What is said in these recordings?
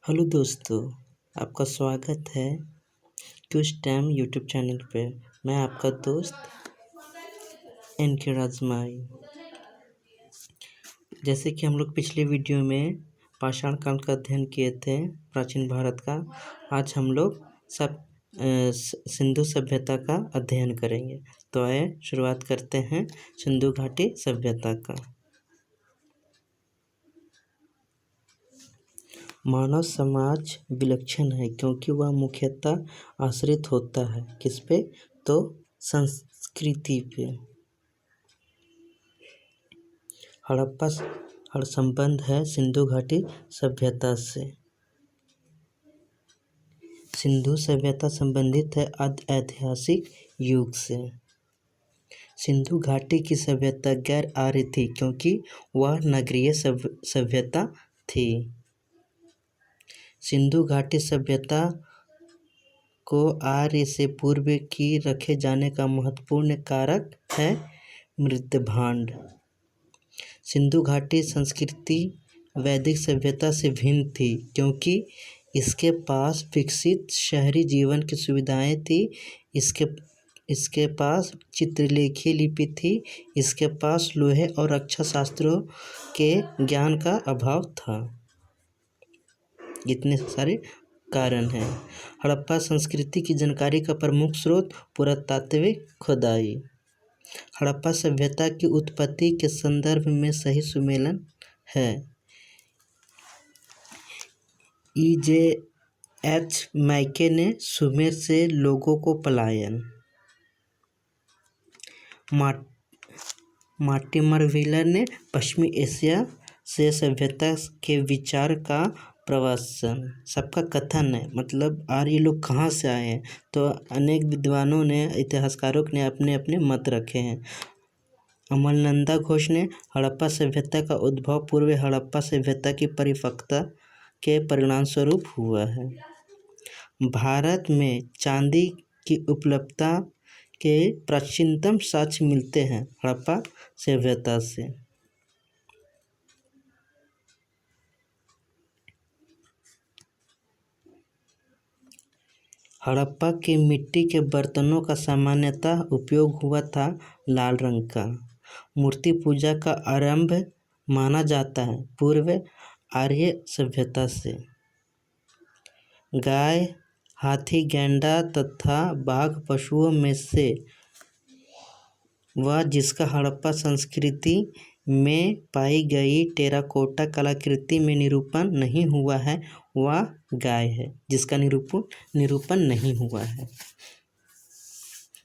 Hello दोस्तों, आपका स्वागत है क्विज टाइम यूट्यूब चैनल पे। मैं आपका दोस्त एनके राजमाई। जैसे कि हम लोग पिछले वीडियो में पाषाण काल का अध्ययन किए थे, प्राचीन भारत का। आज हम लोग सिंधु सभ्यता का अध्ययन करेंगे। तो आइए शुरुआत करते हैं सिंधु घाटी सभ्यता का। मानव समाज विलक्षण है क्योंकि वह मुख्यतः आश्रित होता है किस पे? तो संस्कृति पे। हड़प्पा संबंध है सिंधु घाटी सभ्यता से। सिंधु सभ्यता संबंधित है ऐतिहासिक युग से। सिंधु घाटी की सभ्यता गैर आर्य थी क्योंकि वह नगरीय सभ्यता थी। सिंधु घाटी सभ्यता को आर्य से पूर्व की रखे जाने का महत्वपूर्ण कारक है मृद्भांड। सिंधु घाटी संस्कृति वैदिक सभ्यता से भिन्न थी क्योंकि इसके पास विकसित शहरी जीवन की सुविधाएं थी। इसके पास चित्रलेखी लिपि थी। इसके पास लोहे और रक्षा शास्त्रों के ज्ञान का अभाव था। इतने सारे कारण हैं। हड़प्पा संस्कृति की जानकारी का प्रमुख स्रोत पुरातात्विक खुदाई। हड़प्पा सभ्यता की उत्पत्ति के संदर्भ में सही सुमेलन है E.J.H. मैके ने सुमेर से लोगों को पलायन, मार्टिमर व्हीलर ने पश्चिमी एशिया से सभ्यता के विचार का प्रवचन। सबका कथन है, मतलब आर्य लोग कहाँ से आए हैं। तो अनेक विद्वानों ने, इतिहासकारों ने अपने अपने मत रखे हैं। अमलनंदा घोष ने हड़प्पा सभ्यता का उद्भव पूर्व हड़प्पा सभ्यता की परिपक्वता के परिणामस्वरूप हुआ है। भारत में चांदी की उपलब्धता के प्राचीनतम साक्ष्य मिलते हैं हड़प्पा सभ्यता से। हड़प्पा के मिट्टी के बर्तनों का सामान्यतः उपयोग हुआ था लाल रंग का। मूर्ति पूजा का आरंभ माना जाता है पूर्व आर्य सभ्यता से। गाय, हाथी, गैंडा तथा बाघ पशुओं में से वह जिसका हड़प्पा संस्कृति में पाई गई टेराकोटा कलाकृति में निरूपण नहीं हुआ है वह गाय है, जिसका निरूपण नहीं हुआ है।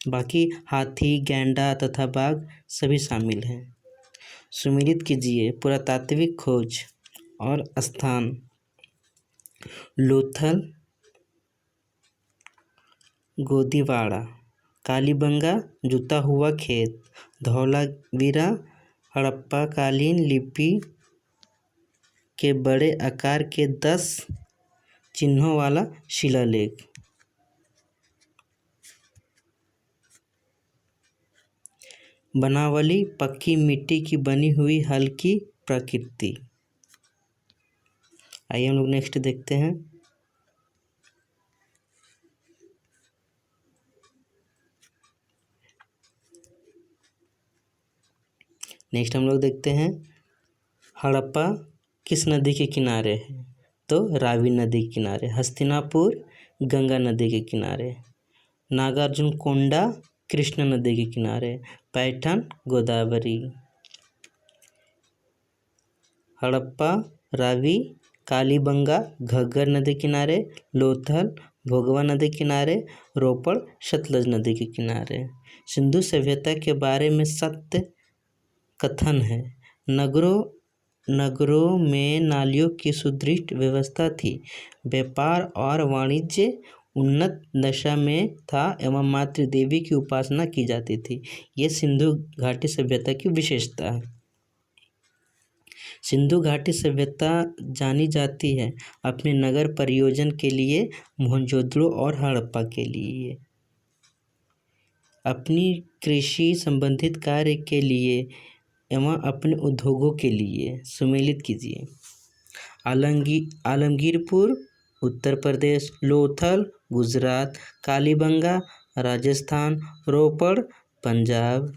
बाकी हाथी, गैंडा तथा बाघ सभी शामिल हैं। सुमेलित कीजिए पुरातात्विक खोज और स्थान। लोथल, गोदीवाड़ा, कालीबंगा, जुता हुआ खेत, धौलावीरा हड़प्पाकालीन लिपि के बड़े आकार के 10 चिन्हों वाला शिलालेख। बनावली, पक्की मिट्टी की बनी हुई हल्की प्रकृति। आइए हम लोग नेक्स्ट देखते हैं। नेक्स्ट हम लोग देखते हैं हड़प्पा किस नदी के किनारे है। तो रावी नदी के किनारे। हस्तिनापुर गंगा नदी के किनारे। नागार्जुन कोंडा कृष्णा नदी के किनारे। पैठन गोदावरी। हड़प्पा रावी, कालीबंगा घग्गर नदी किनारे। लोथल भोगवा नदी किनारे। रोपड़ सतलज नदी के किनारे। सिंधु सभ्यता के बारे में सत्य कथन है। नगरों में नालियों की सुदृढ़ व्यवस्था थी। व्यापार और वाणिज्य उन्नत दशा में था एवं मातृ देवी की उपासना की जाती थी। ये सिंधु घाटी सभ्यता की विशेषता है। सिंधु घाटी सभ्यता जानी जाती है अपने नगर परियोजन के लिए, मोहनजोदड़ो और हड़प्पा के लिए, अपनी कृषि संबंधित कार्य के लिए एवं अपने उद्योगों के लिए। सुमेलित कीजिए। आलमगीरपुर उत्तर प्रदेश, लोथल गुजरात, कालीबंगा राजस्थान, रोपड़ पंजाब।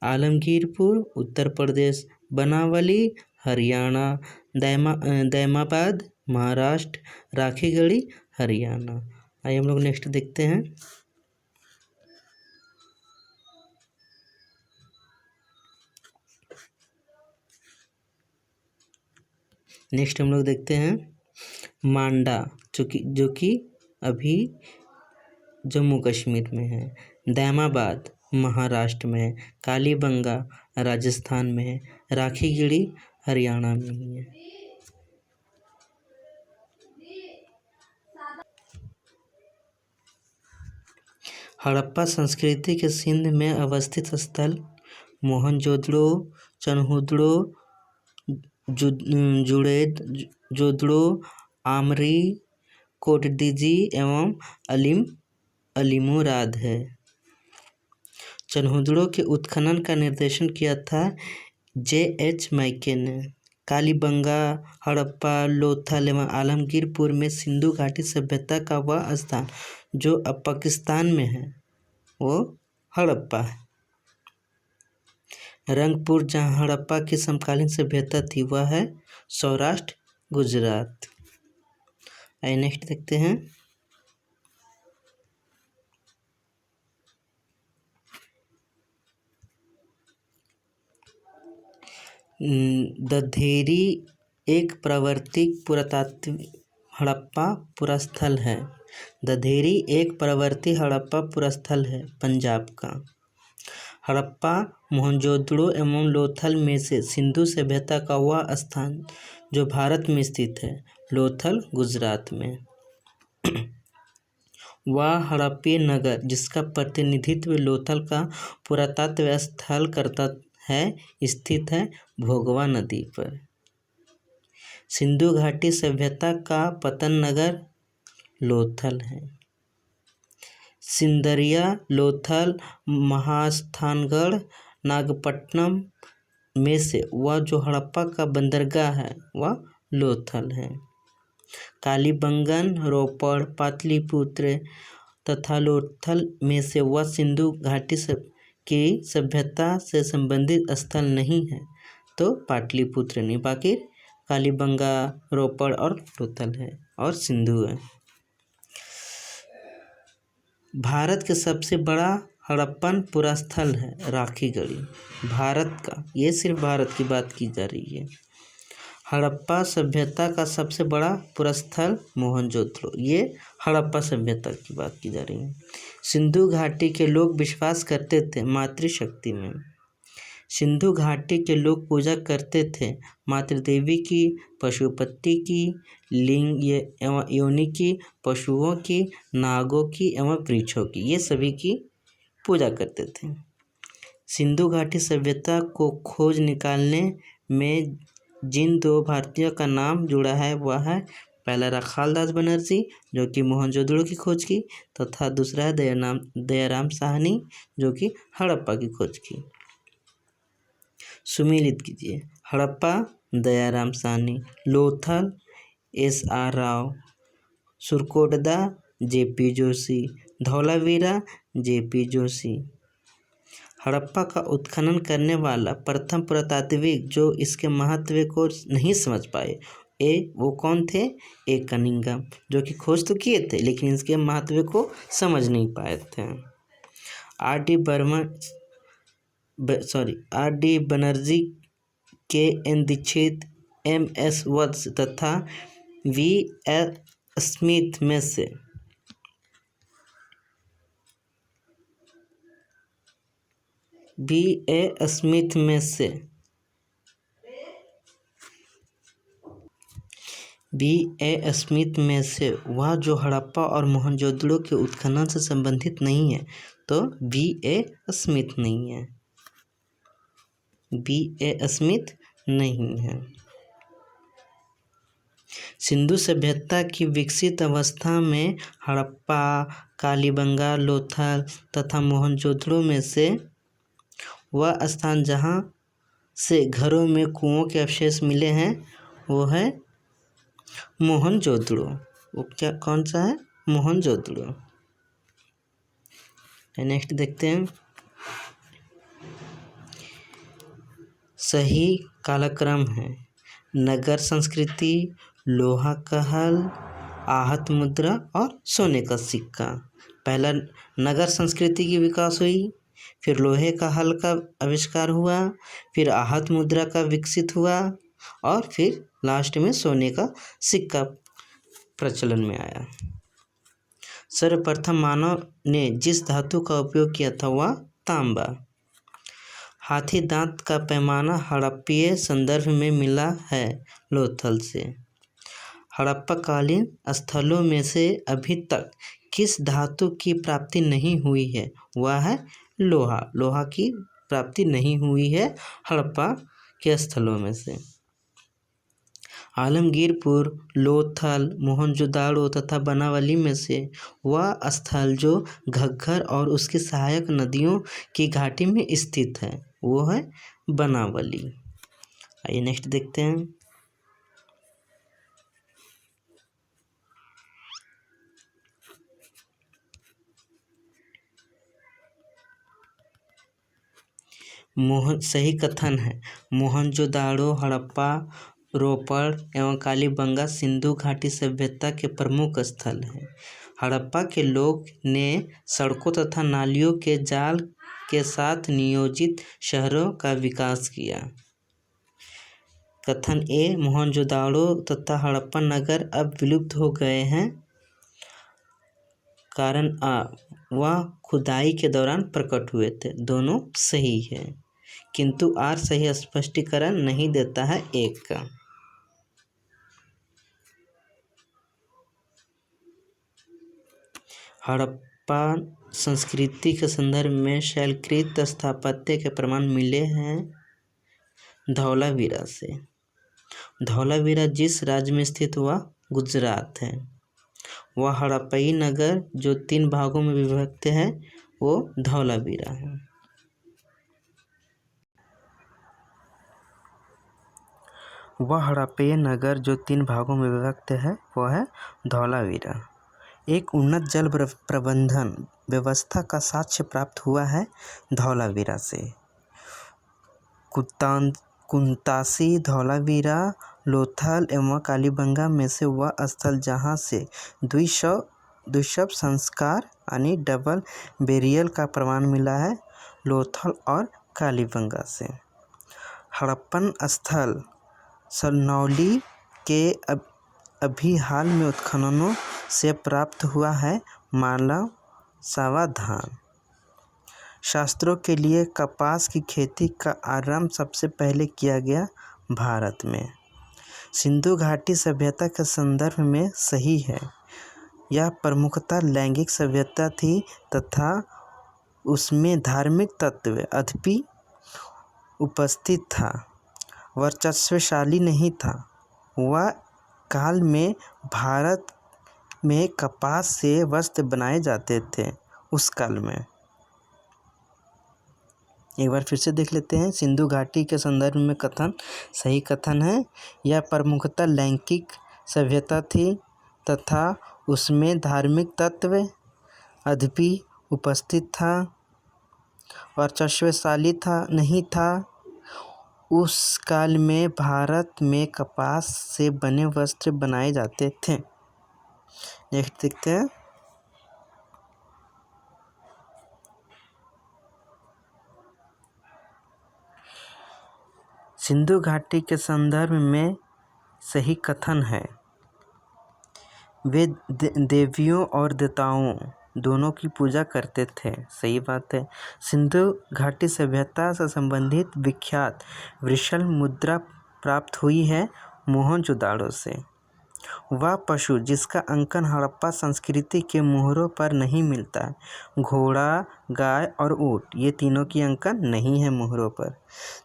आलमगीरपुर उत्तर प्रदेश, बनावली हरियाणा, दैमाबाद महाराष्ट्र, राखीगढ़ी हरियाणा। आइए हम लोग नेक्स्ट देखते हैं। नेक्स्ट हम लोग देखते हैं मांडा, जो कि अभी जम्मू कश्मीर में है, दैमाबाद महाराष्ट्र में है, कालीबंगा राजस्थान में है, राखीगढ़ी हरियाणा में ही है। हड़प्पा संस्कृति के सिंध में अवस्थित स्थल मोहनजोदड़ो, चनहुदड़ो, जोदड़ो, आमरी, कोटडीजी एवं अलीमोराद है। चनहुदड़ो के उत्खनन का निर्देशन किया था J.H. मैके ने। कालीबंगा, हड़प्पा, लोथल एवं आलमगीरपुर में सिंधु घाटी सभ्यता का वह स्थान जो अब पाकिस्तान में है वो हड़प्पा है। रंगपुर, जहाँ हड़प्पा की समकालीन सभ्यता थी, वह है सौराष्ट्र गुजरात। आइए नेक्स्ट देखते हैं। दधेरी एक प्रावर्तिक पुरातात्विक हड़प्पा पुरास्थल है। दधेरी एक प्रावर्तिक हड़प्पा पुरास्थल है पंजाब का। हड़प्पा, मोहनजोदड़ो एवं लोथल में से सिंधु सभ्यता का वह स्थान जो भारत में स्थित है, लोथल गुजरात में। वह हड़प्पी नगर जिसका प्रतिनिधित्व लोथल का पुरातत्व स्थल करता है, स्थित है भोगवा नदी पर। सिंधु घाटी सभ्यता का पतन नगर लोथल है। सिंदरिया, लोथल, महास्थानगढ़, नागपट्टनम में से वह जो हड़प्पा का बंदरगाह है वह लोथल है। कालीबंगन, रोपड़, पाटलिपुत्र तथा लोथल में से वह सिंधु घाटी की सभ्यता से संबंधित स्थल नहीं है, तो पाटलिपुत्र नहीं, बाकी कालीबंगा, रोपड़ और लोथल है और सिंधु है। भारत के सबसे बड़ा हड़प्पन पुरास्थल है राखीगढ़ी, भारत का। ये सिर्फ भारत की बात की जा रही है। हड़प्पा सभ्यता का सबसे बड़ा पुरास्थल मोहनजोदड़ो, ये हड़प्पा सभ्यता की बात की जा रही है। सिंधु घाटी के लोग विश्वास करते थे मातृशक्ति में। सिंधु घाटी के लोग पूजा करते थे मातृदेवी की, पशुपति की, लिंग एवं योनि की, पशुओं की, नागों की एवं वृक्षों की, ये सभी की पूजा करते थे। सिंधु घाटी सभ्यता को खोज निकालने में जिन दो भारतीयों का नाम जुड़ा है वह है, पहला रखालदास बनर्जी जो कि मोहनजोदड़ो की खोज की, तथा दूसरा है दयाराम साहनी जो कि हड़प्पा की खोज की। सुमेलित कीजिए। Harappa Dayaram Sahni, Lothal S.R. Rao, Surkotada J.P. Joshi, Dholavira J.P. Joshi. Harappa का उत्खनन करने वाला प्रथम पुरातात्विक जो इसके महत्व को नहीं समझ पाए वो कौन थे? ए कनिंघम, जो कि खोज तो किए थे लेकिन इसके महत्व को समझ नहीं पाए थे। R.D. Banerjee, K.N. Dixit, M.S. वत्स तथा V.A. स्मिथ में से वह जो हड़प्पा और मोहनजोदड़ो के उत्खनन से संबंधित नहीं है, तो V.A. स्मिथ नहीं है। V.A. स्मिथ नहीं है। सिंधु सभ्यता की विकसित अवस्था में हड़प्पा, कालीबंगा, लोथल तथा मोहनजोदड़ो में से वह स्थान जहाँ से घरों में कुओं के अवशेष मिले हैं वो है मोहनजोदड़ो। वो क्या कौन सा है? मोहनजोदड़ो। नेक्स्ट देखते हैं, सही कालक्रम है नगर संस्कृति, लोहा का हल, आहत मुद्रा और सोने का सिक्का। पहला नगर संस्कृति की विकास हुई, फिर लोहे का हल का आविष्कार हुआ, फिर आहत मुद्रा का विकसित हुआ और फिर लास्ट में सोने का सिक्का प्रचलन में आया। सर्वप्रथम मानव ने जिस धातु का उपयोग किया था वह तांबा। हाथी दांत का पैमाना हड़प्पीय संदर्भ में मिला है लोथल से। हड़प्पाकालीन स्थलों में से अभी तक किस धातु की प्राप्ति नहीं हुई है वह है लोहा। लोहा की प्राप्ति नहीं हुई है हड़प्पा के स्थलों में से। आलमगीरपुर, लोथल, मोहनजोदाड़ो तथा बनावली में से वह स्थल जो घग्गर और उसकी सहायक नदियों की घाटी में स्थित है वो है बनावली। आइए नेक्स्ट देखते हैं, सही कथन है मोहनजोदाड़ो हड़प्पा, रोपड़ एवं कालीबंगा सिंधु घाटी सभ्यता के प्रमुख स्थल हैं। हड़प्पा के लोग ने सड़कों तथा नालियों के जाल के साथ नियोजित शहरों का विकास किया। कथन ए, मोहनजोदाड़ो तथा हड़प्पा नगर अब विलुप्त हो गए हैं। कारण आ, वह खुदाई के दौरान प्रकट हुए थे। दोनों सही है, किंतु आर सही स्पष्टीकरण नहीं देता है एक का। हड़प्पा संस्कृति के संदर्भ में शैलकृत स्थापत्य के प्रमाण मिले हैं धौलावीरा से। धौलावीरा जिस राज्य में स्थित हुआ गुजरात है। वह हड़प्पई नगर जो 3 भागों में विभक्त है वो धौलावीरा है। वह हड़प्पई नगर जो 3 भागों में विभक्त है वो है धौलावीरा। एक उन्नत जल प्रबंधन व्यवस्था का साक्ष्य प्राप्त हुआ है धौलावीरा से। कुंतासी, धौलावीरा, लोथल एवं कालीबंगा में से वह स्थल जहाँ से द्विशव संस्कार यानी डबल बेरियल का प्रमाण मिला है लोथल और कालीबंगा से। हड़प्पन स्थल सरनौली के अभी हाल में उत्खननों से प्राप्त हुआ है मालव सावाधान। शास्त्रों के लिए कपास की खेती का आरंभ सबसे पहले किया गया भारत में। सिंधु घाटी सभ्यता के संदर्भ में सही है। यह प्रमुखतः लैंगिक सभ्यता थी तथा उसमें धार्मिक तत्व अद्यपि उपस्थित था, वर्चस्वशाली नहीं था। वह काल में भारत में कपास से वस्त्र बनाए जाते थे। उस काल में एक बार फिर से देख लेते हैं, सिंधु घाटी के संदर्भ में कथन सही कथन है। यह प्रमुखतः लैंगिक सभ्यता थी तथा उसमें धार्मिक तत्व अद्यपि उपस्थित था, वर्चस्वशाली था नहीं था। उस काल में भारत में कपास से बने वस्त्र बनाए जाते थे। नेक्स्ट देखते हैं, सिंधु घाटी के संदर्भ में सही कथन है। वे देवियों और देवताओं दोनों की पूजा करते थे। सही बात है। सिंधु घाटी सभ्यता से संबंधित विख्यात वृषल मुद्रा प्राप्त हुई है मोहनजोदाड़ो से। वह पशु जिसका अंकन हड़प्पा संस्कृति के मोहरों पर नहीं मिलता, घोड़ा, गाय और ऊँट, ये तीनों की अंकन नहीं है मोहरों पर।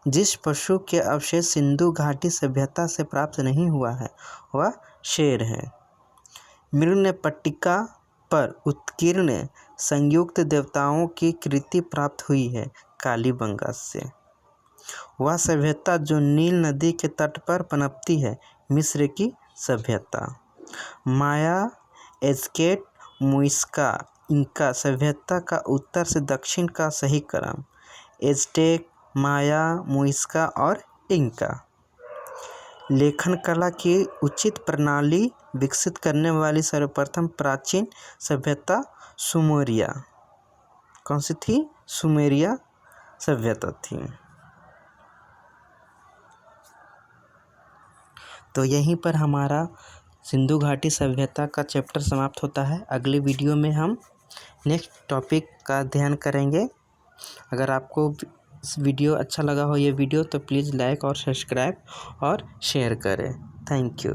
जिस पशु के अवशेष सिंधु घाटी सभ्यता से प्राप्त नहीं हुआ है वह शेर है। मृण्मयपट्टिका पर उत्कीर्ण संयुक्त देवताओं की कृति प्राप्त हुई है कालीबंगा से। वह सभ्यता जो नील नदी के तट पर पनपती है, मिस्र की सभ्यता। माया, एज़्टेक, मुइस्का, इंका सभ्यता का उत्तर से दक्षिण का सही क्रम। एज़्टेक, माया, मुइस्का और इंका। लेखन कला की उचित प्रणाली विकसित करने वाली सर्वप्रथम प्राचीन सभ्यता सुमेरिया। कौन सी थी? सुमेरिया सभ्यता थी। तो यहीं पर हमारा सिंधु घाटी सभ्यता का चैप्टर समाप्त होता है। अगले वीडियो में हम नेक्स्ट टॉपिक का अध्ययन करेंगे। अगर आपको वीडियो अच्छा लगा हो ये वीडियो तो प्लीज़ लाइक और सब्सक्राइब और शेयर करें। Thank you.